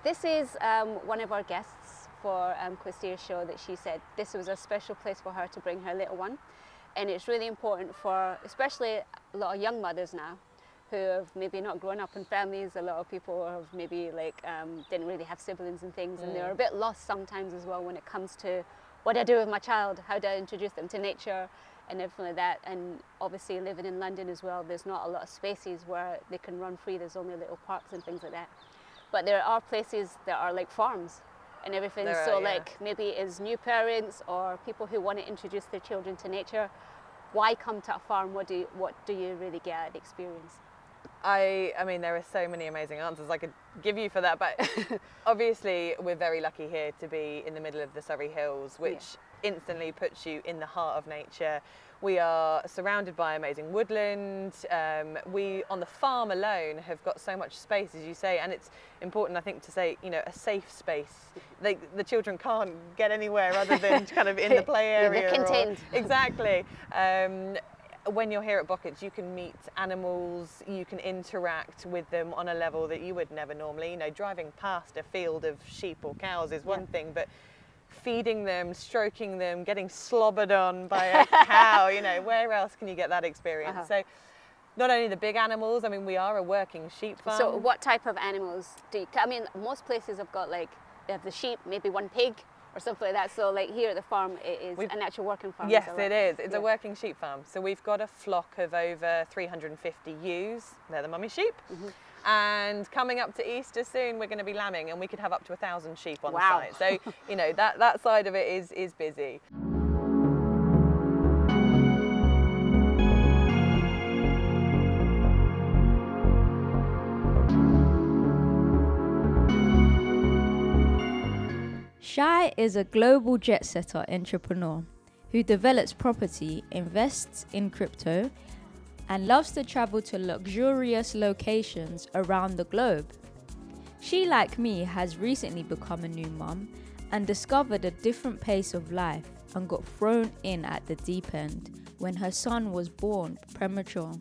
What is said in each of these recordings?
This is one of our guests for Christine's show that she said this was a special place for her to bring her little one. And it's really important for, especially a lot of young mothers now, who have maybe not grown up in families. A lot of people have maybe didn't really have siblings and things, and they're a bit lost sometimes as well when it comes to what do I do with my child, how do I introduce them to nature and everything like that. And obviously living in London as well, there's not a lot of spaces where they can run free. There's only little parks and things like that. But there are places that are like farms and everything. Maybe as new parents or people who want to introduce their children to nature, why come to a farm? What do you really get out of the experience? I mean, there are so many amazing answers I could give you for that, but obviously we're very lucky here to be in the middle of the Surrey Hills, which instantly puts you in the heart of nature. We are surrounded by amazing woodland. We, on the farm alone, have got so much space, as you say, and it's important, I think, to say, a safe space. The children can't get anywhere other than kind of in the play area. They're contained. Exactly. When you're here at Bocketts, you can meet animals, you can interact with them on a level that you would never normally. Driving past a field of sheep or cows is one thing, but feeding them, stroking them, getting slobbered on by a cow, where else can you get that experience? So not only the big animals, I mean, we are a working sheep farm. So what type of animals do you, I mean, most places have got they have the sheep, maybe one pig or something like that. So here at the farm, it is an actual working farm. Yes, it is. It's a working sheep farm. So we've got a flock of over 350 ewes. They're the mummy sheep. And coming up to Easter soon, we're going to be lambing, and we could have up to 1,000 sheep on the site. So, that side of it is busy. Shai is a global jet-setter entrepreneur who develops property, invests in crypto, and loves to travel to luxurious locations around the globe. She, like me, has recently become a new mum and discovered a different pace of life and got thrown in at the deep end when her son was born premature.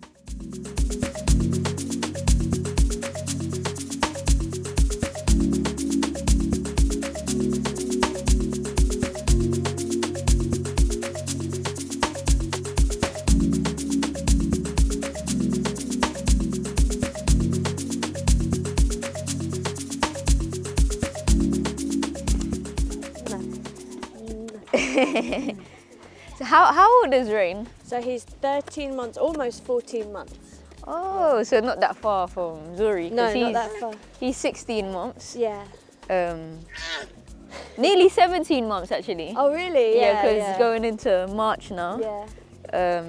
So how old is Rain? So he's 13 months, almost 14 months. Oh, so not that far from Zuri. No, not that far. He's 16 months. Yeah. Nearly 17 months actually. Oh really? Yeah, because going into March now. Yeah.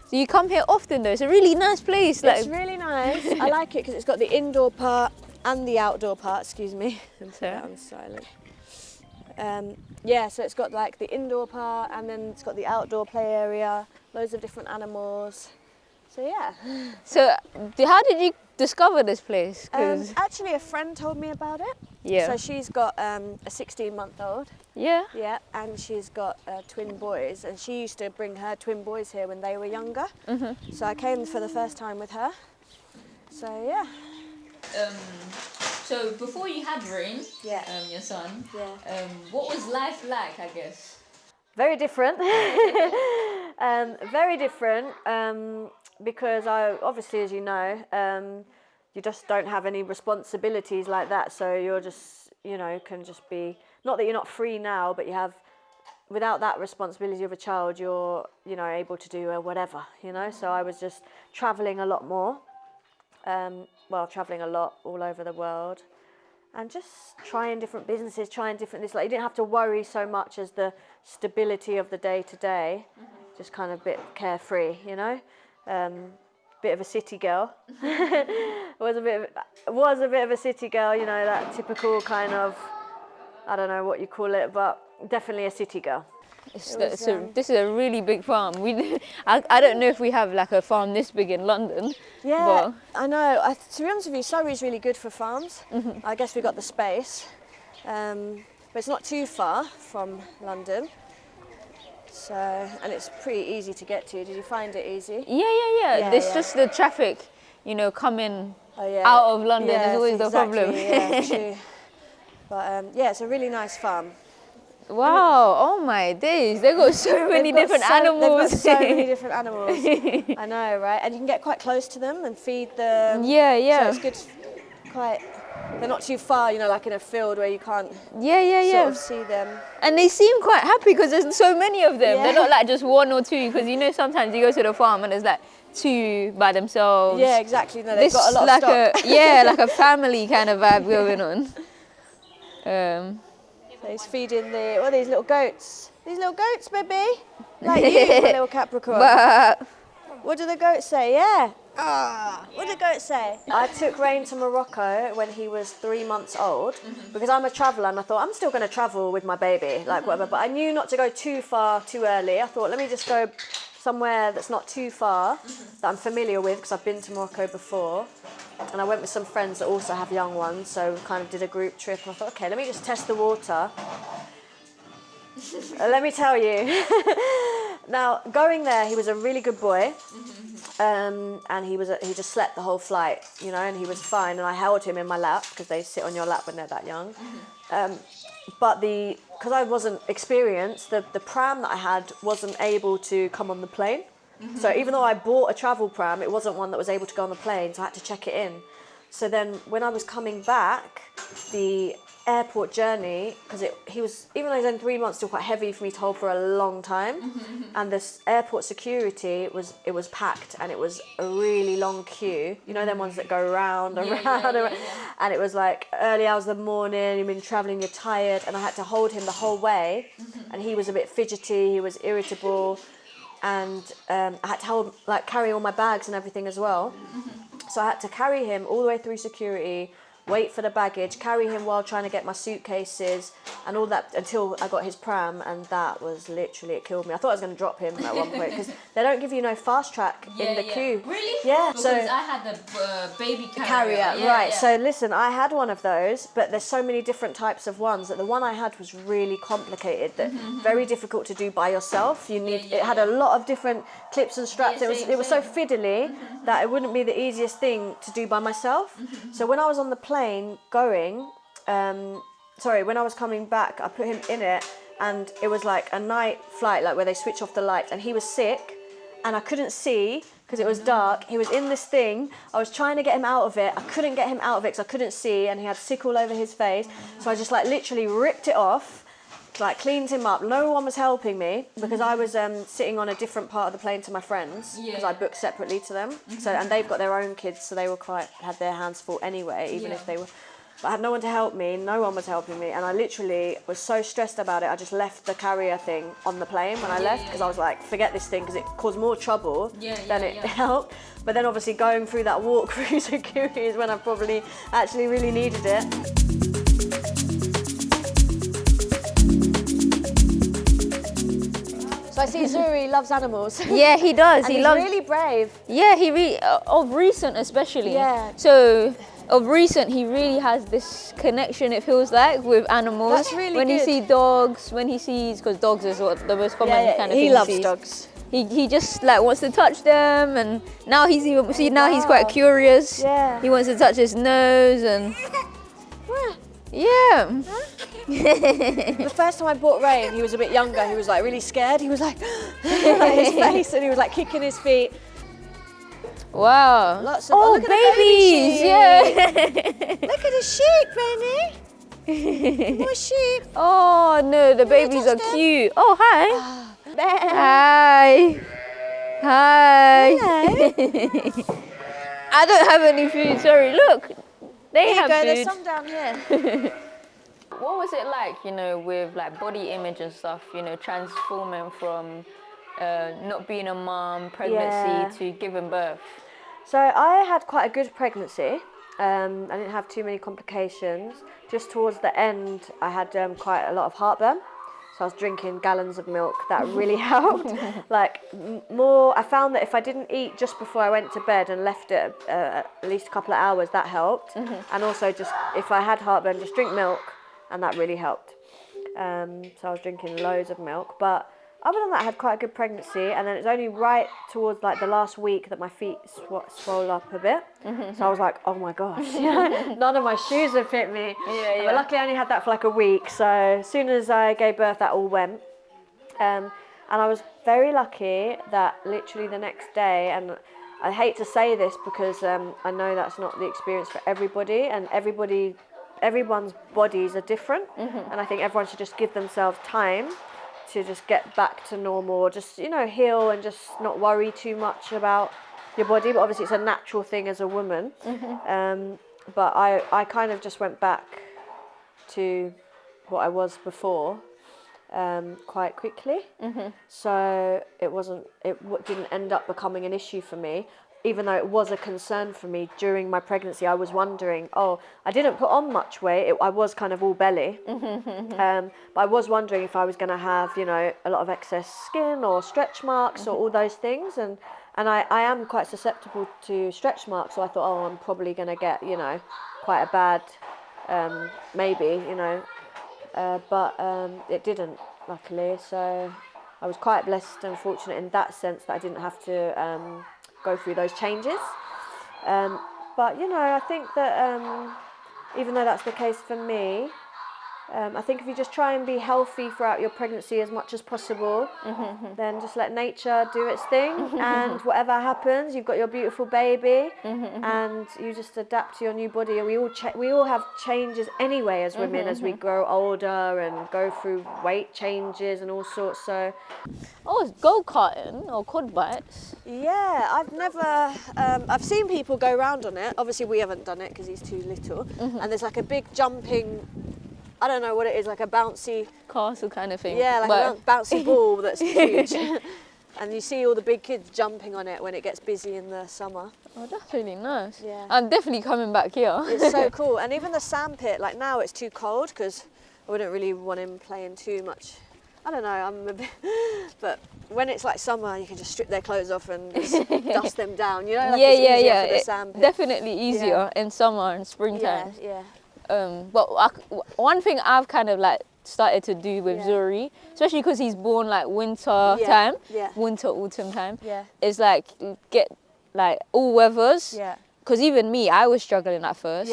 So you come here often though. It's a really nice place. It's really nice. I like it because it's got the indoor part and the outdoor part. Excuse me. I'm put that on silent. So it's got the indoor part, and then it's got the outdoor play area, loads of different animals. So yeah. So how did you discover this place? Actually, a friend told me about it. Yeah. So she's got a 16-month-old. Yeah. Yeah, and she's got twin boys, and she used to bring her twin boys here when they were younger. So I came for the first time with her. So yeah. So before you had Rain, your son, what was life like, I guess? Very different. Very different because obviously, as you know, you just don't have any responsibilities like that. So you're just, can just be, not that you're not free now, but you have, without that responsibility of a child, you're, able to do whatever, So I was just traveling a lot more. Traveling a lot all over the world, and just trying different businesses, trying different this. You didn't have to worry so much as the stability of the day to day. Just kind of a bit carefree, Bit of a city girl. was a bit of a city girl, that typical kind of, I don't know what you call it, but definitely a city girl. This is a really big farm. I don't know if we have a farm this big in London. Yeah, I know. To be honest with you, Surrey's really good for farms. I guess we got the space, but it's not too far from London. So, and it's pretty easy to get to. Did you find it easy? Yeah. It's just the traffic, coming out of London is always the problem. Yeah, true. But yeah, it's a really nice farm. Wow, oh my days, they've got so many different animals. They've got so many different animals. I know, right? And you can get quite close to them and feed them. Yeah, yeah. So it's good, they're not too far, you know, like in a field where you can't Yeah. sort of see them. And they seem quite happy because there's so many of them. Yeah. They're not like just one or two, because you know sometimes you go to the farm and there's like two by themselves. Yeah, exactly. No, they've This got a lot like of stock. like a family kind of vibe going on. So he's feeding these little goats. These little goats, baby. Like you, my little Capricorn. But What do the goats say? Yeah. What do the goats say? I took Rain to Morocco when he was 3 months old because I'm a traveller and I thought I'm still going to travel with my baby, like whatever. But I knew not to go too far too early. I thought let me just go somewhere that's not too far that I'm familiar with because I've been to Morocco before. And I went with some friends that also have young ones, so we kind of did a group trip. And I thought, okay, let me just test the water. Let me tell you. Now, going there, he was a really good boy, and he just slept the whole flight, you know, and he was fine. And I held him in my lap because they sit on your lap when they're that young. But because I wasn't experienced, the pram that I had wasn't able to come on the plane. So even though I bought a travel pram, it wasn't one that was able to go on the plane, so I had to check it in. So then when I was coming back, the airport journey, because even though he was only 3 months, still quite heavy for me to hold for a long time. And this airport security, it was packed and it was a really long queue. You know them ones that go round and round. And it was like early hours of the morning, you've been travelling, you're tired, and I had to hold him the whole way. And he was a bit fidgety, he was irritable. And I had to carry all my bags and everything as well. So I had to carry him all the way through security, wait for the baggage, carry him while trying to get my suitcases and all that until I got his pram, and that was literally, it killed me. I thought I was going to drop him at one point because they don't give you no fast track in the queue. Really? Yeah. Because so I had the baby carrier, right. Yeah. So listen, I had one of those, but there's so many different types of ones that the one I had was really complicated, that very difficult to do by yourself. It had a lot of different clips and straps. It was so fiddly that it wouldn't be the easiest thing to do by myself. So when I was on the plane going, when I was coming back, I put him in it, and it was like a night flight, like where they switch off the lights, and he was sick, and I couldn't see because it was dark. He was in this thing. I was trying to get him out of it. I couldn't get him out of it because I couldn't see, and he had sick all over his face. So I just literally ripped it off, cleaned him up. No one was helping me because I was sitting on a different part of the plane to my friends because I booked separately to them. So, and they've got their own kids, so they were had their hands full anyway, even if they were. But I had no one to help me. No one was helping me, and I literally was so stressed about it. I just left the carrier thing on the plane when I left because I was like, forget this thing because it caused more trouble than it helped. But then obviously going through that walk through security is when I probably actually really needed it. So I see Zuri loves animals. Yeah, he does. And he's really brave. Yeah, of recent especially. Yeah. So of recent, he really has this connection, it feels like, with animals. That's really when good. He sees dogs, because dogs is what the most common kind of thing he loves sees. dogs. He just wants to touch them, and now he's he's quite curious. Yeah. He wants to touch his nose and yeah. The first time I bought Rain, he was a bit younger. He was really scared. He was like his face, and he was kicking his feet. Wow. Lots of look babies. Yeah. Look at the sheep, Rainy. More sheep. Oh no, the babies are cute. Oh hi. Hi. Hi. Hello. I don't have any food. Sorry. Look, they have food. There's some down here. What was it like, with body image and stuff, transforming from not being a mom, pregnancy to giving birth? So I had quite a good pregnancy. I didn't have too many complications. Just towards the end, I had quite a lot of heartburn. So I was drinking gallons of milk. That really helped. I found that if I didn't eat just before I went to bed and left it at least a couple of hours, that helped. And also just if I had heartburn, just drink milk, and that really helped. So I was drinking loads of milk. But other than that, I had quite a good pregnancy, and then it's only right towards like the last week that my feet swole up a bit. So I was like, oh my gosh, none of my shoes have fit me. But luckily I only had that for like a week. So as soon as I gave birth, that all went. And I was very lucky that literally the next day, and I hate to say this because I know that's not the experience for everybody, and everyone's bodies are different, and I think everyone should just give themselves time to just get back to normal, or just, you know, heal and just not worry too much about your body. But obviously it's a natural thing as a woman. But I kind of just went back to what I was before quite quickly. So it didn't end up becoming an issue for me, even though it was a concern for me during my pregnancy. I was wondering, I didn't put on much weight. I was kind of all belly. But I was wondering if I was going to have, you know, a lot of excess skin or stretch marks or all those things. And I am quite susceptible to stretch marks. So I thought, I'm probably going to get, you know, quite a bad, maybe, you know. But it didn't, luckily. So I was quite blessed and fortunate in that sense that I didn't have to go through those changes. But, you know, I think that even though that's the case for me, I think if you just try and be healthy throughout your pregnancy as much as possible, then just let nature do its thing, and whatever happens, you've got your beautiful baby, and you just adapt to your new body. And we all have changes anyway as women, as we grow older and go through weight changes and all sorts. So, it's go-karting or quad bikes. yeah, I've never, I've seen people go round on it. Obviously we haven't done it because he's too little. And there's like a big jumping, I don't know what it is, like a bouncy Castle kind of thing. Yeah, like a bouncy ball that's huge. And you see all the big kids jumping on it when it gets busy in the summer. Oh, that's really nice. Yeah. I'm definitely coming back here. It's so cool. And even the sandpit, like now it's too cold because I wouldn't really want him playing too much. I don't know, I'm a bit, but when it's like summer, you can just strip their clothes off and just dust them down, you know? Like it's easier for the sandpit. Definitely easier in summer and springtime. Yeah. But one thing I've kind of like started to do with Zuri, especially because he's born like winter time, winter, autumn time, is like get like all weathers. Yeah. Because even me, I was struggling at first,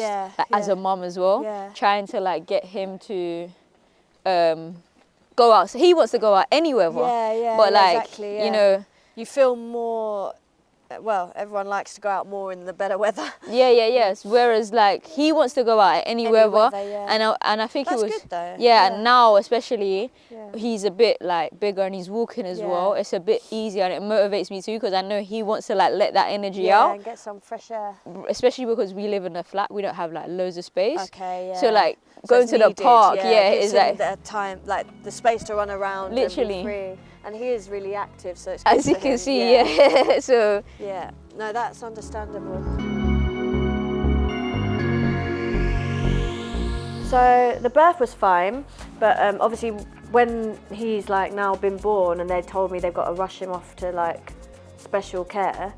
as a mum as well, trying to like get him to go out. So he wants to go out any weather. But like, exactly, you know, you feel more, well, everyone likes to go out more in the better weather. Yes. Whereas like he wants to go out at any weather, and I think That's it was good though. And now especially he's a bit like bigger and he's walking as well. It's a bit easier and it motivates me too, because I know he wants to like let that energy out and get some fresh air. Especially because we live in a flat, we don't have like loads of space. Okay, So like going to the park, is like the time, like the space to run around. Literally. And be free. And he is really active, so it's as good you for can him. see, so no, that's understandable. So the birth was fine, but obviously when he's like now been born and they told me they've got to rush him off to like special care,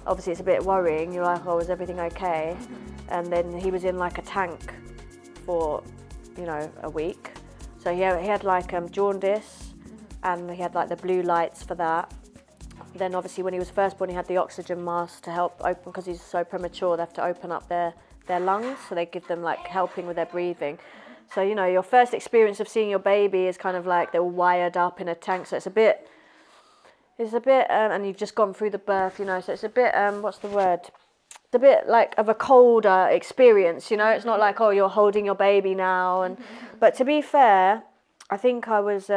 obviously it's a bit worrying. You're like, is everything okay? And then he was in like a tank for, you know, a week. So he had like jaundice, and he had like the blue lights for that. Then obviously when he was first born, he had the oxygen mask to help open, because he's so premature, they have to open up their lungs, so they give them like helping with their breathing. So, you know, your first experience of seeing your baby is kind of like they're all wired up in a tank, so it's a bit, and you've just gone through the birth, you know, so it's a bit, what's the word? It's a bit like of a colder experience, you know, it's not like, you're holding your baby now. But to be fair, I think I was,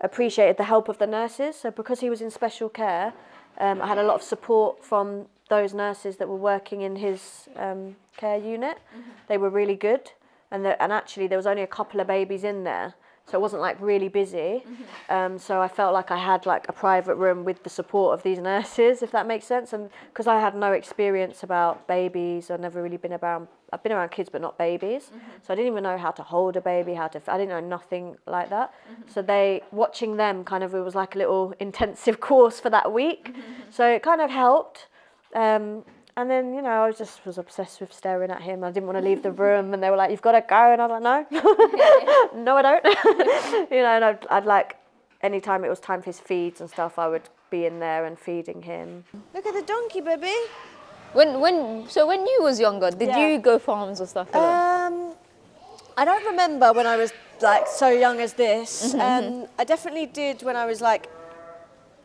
appreciated the help of the nurses. So because he was in special care, I had a lot of support from those nurses that were working in his care unit. They were really good, and actually there was only a couple of babies in there, so it wasn't like really busy. So I felt like I had like a private room with the support of these nurses, if that makes sense. And because I had no experience about babies, I've never really been around. I've been around kids, but not babies. So I didn't even know how to hold a baby, I didn't know nothing like that. So watching them it was like a little intensive course for that week. So it kind of helped. And then, you know, I was obsessed with staring at him. I didn't want to leave the room, and they were like, "You've got to go," and I was like, "No, no, I don't." You know, and I'd like anytime it was time for his feeds and stuff, I would be in there and feeding him. Look at the donkey, baby. When you was younger, did you go farms or stuff like that? I don't remember when I was like so young as this. I definitely did when I was like,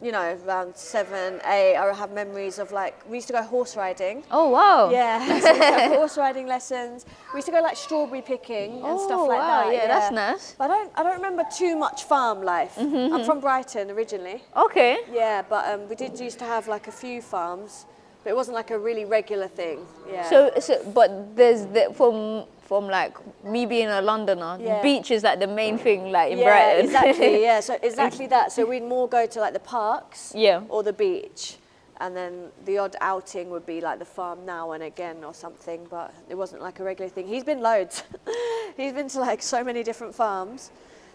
you know, around 7, 8. I have memories of like, we used to go horse riding. Oh wow. Yeah, so we used to have horse riding lessons. We used to go like strawberry picking and stuff like that. Yeah, that's nice. But I don't remember too much farm life. I'm from Brighton originally. Okay. Yeah, but we did used to have like a few farms, but it wasn't like a really regular thing. Yeah. So but there's from like me being a Londoner, Yeah. beach is like the main thing like in yeah, Brighton. exactly. Yeah, so exactly that. So we'd more go to like the parks. Yeah. Or the beach, and then the odd outing would be like the farm now and again or something. But it wasn't like a regular thing. He's been loads. He's been to like so many different farms.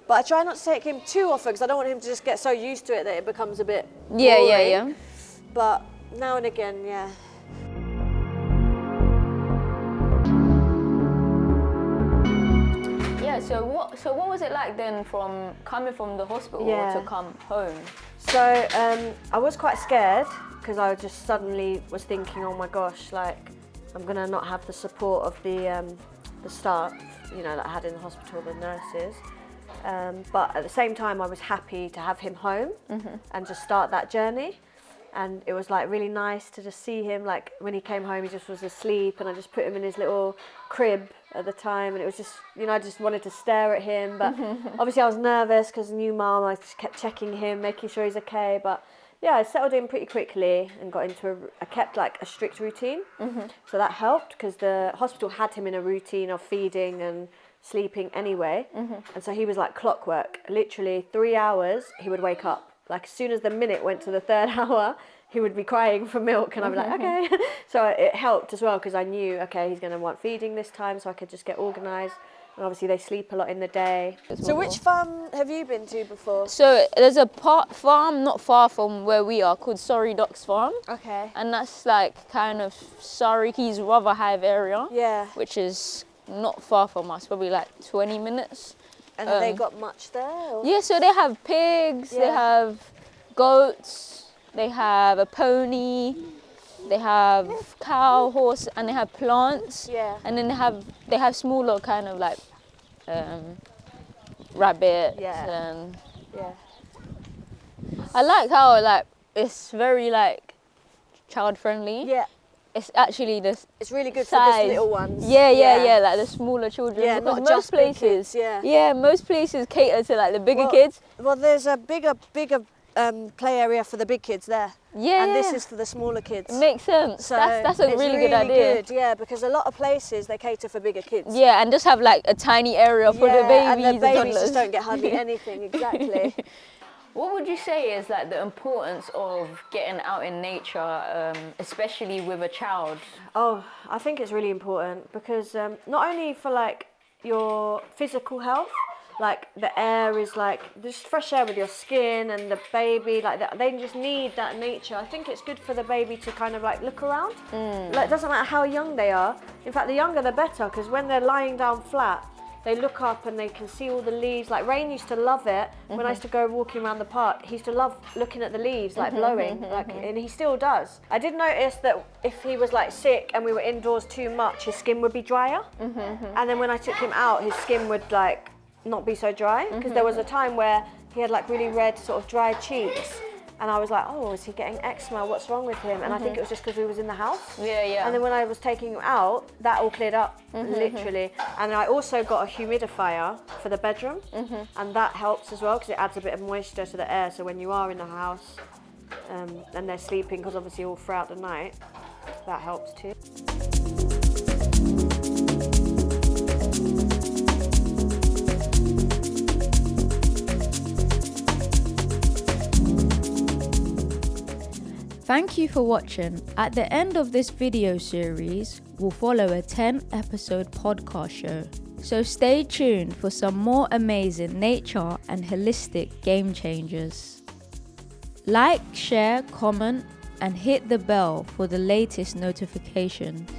But I try not to take him too often because I don't want him to just get so used to it that it becomes a bit boring. Yeah. But now and again, yeah. Yeah. So what was it like then from coming from the hospital Yeah. to come home? So I was quite scared because I just suddenly was thinking, oh my gosh, like I'm gonna not have the support of the staff, you know, that I had in the hospital, the nurses. But at the same time, I was happy to have him home and just start that journey. And it was like really nice to just see him. Like when he came home, he just was asleep, and I just put him in his little crib at the time, and it was just, you know, I just wanted to stare at him. But obviously I was nervous because new mum, I just kept checking him, making sure he's okay. But yeah, I settled in pretty quickly and got into I kept like a strict routine. So that helped because the hospital had him in a routine of feeding and sleeping anyway. And so he was like clockwork. Literally 3 hours, he would wake up. Like as soon as the minute went to the 3rd hour, he would be crying for milk, and I'd be like, okay. So it helped as well because I knew, okay, he's going to want feeding this time, so I could just get organised. And obviously they sleep a lot in the day. So which farm have you been to before? So there's a farm not far from where we are called Surrey Docks Farm. Okay. And that's like kind of Surrey, Keys, Rotherhithe area. Yeah. Which is not far from us, probably like 20 minutes. And have they got much there? Or? Yeah, so they have pigs, they have goats, they have a pony, they have cow, horse, and they have plants. Yeah. And then they have smaller kind of like rabbits and I like how like it's very like child friendly. Yeah. It's actually this. It's really good size. for the little ones. Yeah, like the smaller children. Yeah, because not just big kids, yeah, most places cater to like the bigger kids. Well, there's a bigger play area for the big kids there. Yeah, and this is for the smaller kids. Makes sense. So that's a it's really good idea. Good, yeah, because a lot of places they cater for bigger kids. Yeah, and just have like a tiny area for the babies and the babies toddlers. just don't get hardly anything. Exactly. What would you say is like the importance of getting out in nature, especially with a child? Oh, I think it's really important because not only for like your physical health, like the air is like just fresh air with your skin, and the baby like that, they just need that nature. I think it's good for the baby to kind of like look around. Like it doesn't matter how young they are. In fact, the younger the better, because when they're lying down flat, they look up and they can see all the leaves. Like Rain used to love it. When I used to go walking around the park, he used to love looking at the leaves, like blowing, and he still does. I did notice that if he was like sick and we were indoors too much, his skin would be drier. And then when I took him out, his skin would like not be so dry, because there was a time where he had like really red sort of dry cheeks. And I was like, oh, is he getting eczema? What's wrong with him? And I think it was just because we was in the house. Yeah. And then when I was taking him out, that all cleared up, literally. And I also got a humidifier for the bedroom, and that helps as well because it adds a bit of moisture to the air. So when you are in the house and they're sleeping, because obviously all throughout the night, that helps too. Thank you for watching. At the end of this video series, we'll follow a 10-episode podcast show. So stay tuned for some more amazing nature and holistic game changers. Like, share, comment, and hit the bell for the latest notifications.